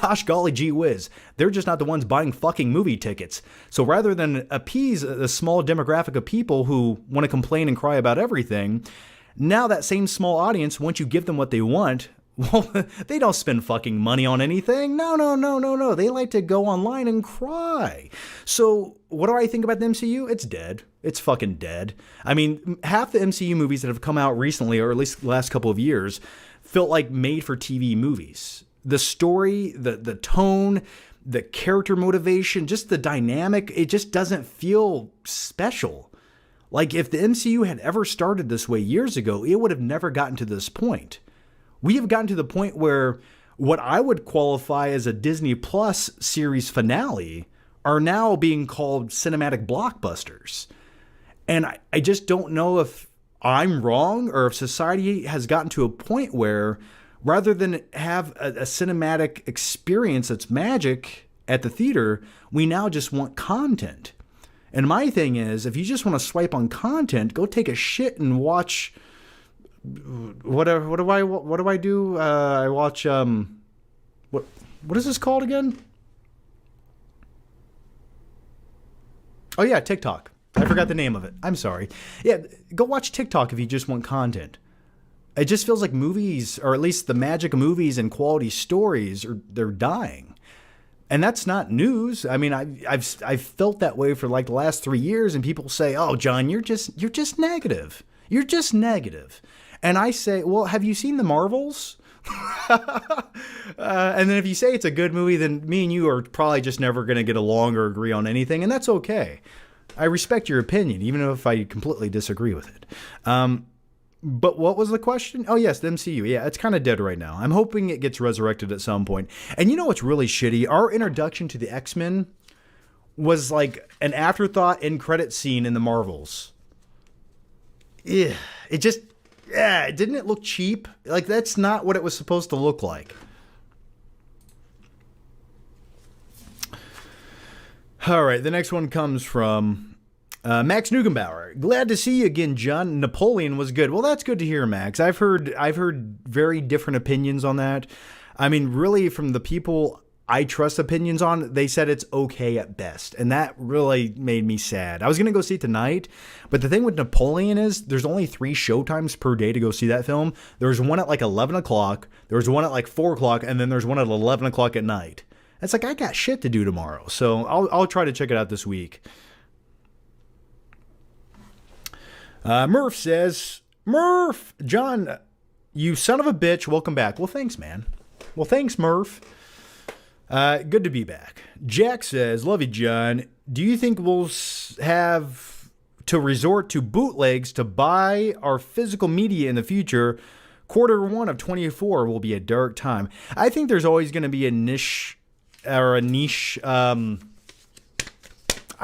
gosh golly gee whiz, they're just not the ones buying fucking movie tickets. So rather than appease a small demographic of people who want to complain and cry about everything, now that same small audience, once you give them what they want, well, they don't spend fucking money on anything. No. They like to go online and cry. So what do I think about the MCU? It's dead. It's fucking dead. I mean, half the MCU movies that have come out recently, or at least the last couple of years, felt like made-for-TV movies. The story, the tone, the character motivation, just the dynamic, it just doesn't feel special. Like if the MCU had ever started this way years ago, it would have never gotten to this point. We have gotten to the point where what I would qualify as a Disney Plus series finale are now being called cinematic blockbusters. And I just don't know if I'm wrong or if society has gotten to a point where rather than have a cinematic experience that's magic at the theater, we now just want content. And my thing is, if you just want to swipe on content, go take a shit and watch... What do I do? I watch what is this called again? Oh yeah, TikTok. I forgot the name of it. I'm sorry. Yeah, go watch TikTok if you just want content. It just feels like movies, or at least the magic of movies and quality stories, they're dying. And that's not news. I mean, I've felt that way for like the last 3 years, and people say, "Oh, John, you're just negative. You're just negative." And I say, well, have you seen the Marvels? And then if you say it's a good movie, then me and you are probably just never going to get along or agree on anything. And that's okay. I respect your opinion, even if I completely disagree with it. But what was the question? Oh, yes, the MCU. Yeah, it's kind of dead right now. I'm hoping it gets resurrected at some point. And you know what's really shitty? Our introduction to the X-Men was like an afterthought end credit scene in the Marvels. Yeah, didn't it look cheap? Like, that's not what it was supposed to look like. All right, the next one comes from Max Nugenbauer. Glad to see you again, John. Napoleon was good. Well, that's good to hear, Max. I've heard very different opinions on that. I mean, really, from the people I trust opinions on, they said it's okay at best. And that really made me sad. I was going to go see it tonight, but the thing with Napoleon is there's only 3 showtimes per day to go see that film. There's one at like 11 o'clock, there's one at like 4 o'clock, and then there's one at 11 o'clock at night. It's like, I got shit to do tomorrow, so I'll try to check it out this week. Murph says, Murph, John, you son of a bitch, welcome back. Well, thanks, man. Well, thanks, Murph. Good to be back. Jack says, love you, John. Do you think we'll have to resort to bootlegs to buy our physical media in the future? Q1 of 2024 will be a dark time. I think there's always going to be a niche. I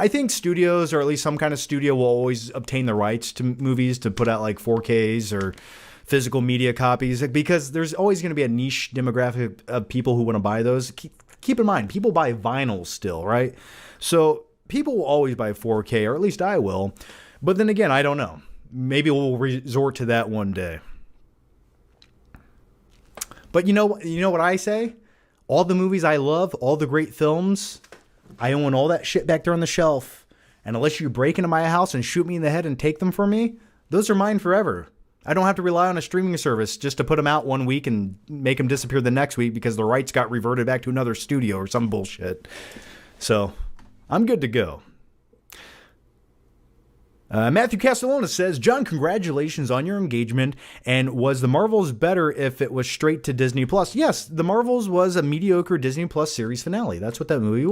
think studios, or at least some kind of studio, will always obtain the rights to movies to put out like 4Ks or physical media copies, because there's always going to be a niche demographic of people who want to buy those. Keep in mind, people buy vinyl still, right? So people will always buy 4K, or at least I will. But then again, I don't know. Maybe we'll resort to that one day. But you know what I say? All the movies I love, all the great films, I own all that shit back there on the shelf. And unless you break into my house and shoot me in the head and take them from me, those are mine forever. I don't have to rely on a streaming service just to put them out one week and make them disappear the next week because the rights got reverted back to another studio or some bullshit. So I'm good to go. Matthew Castellona says, John, congratulations on your engagement. And was The Marvels better if it was straight to Disney Plus? Yes, The Marvels was a mediocre Disney Plus series finale. That's what that movie was.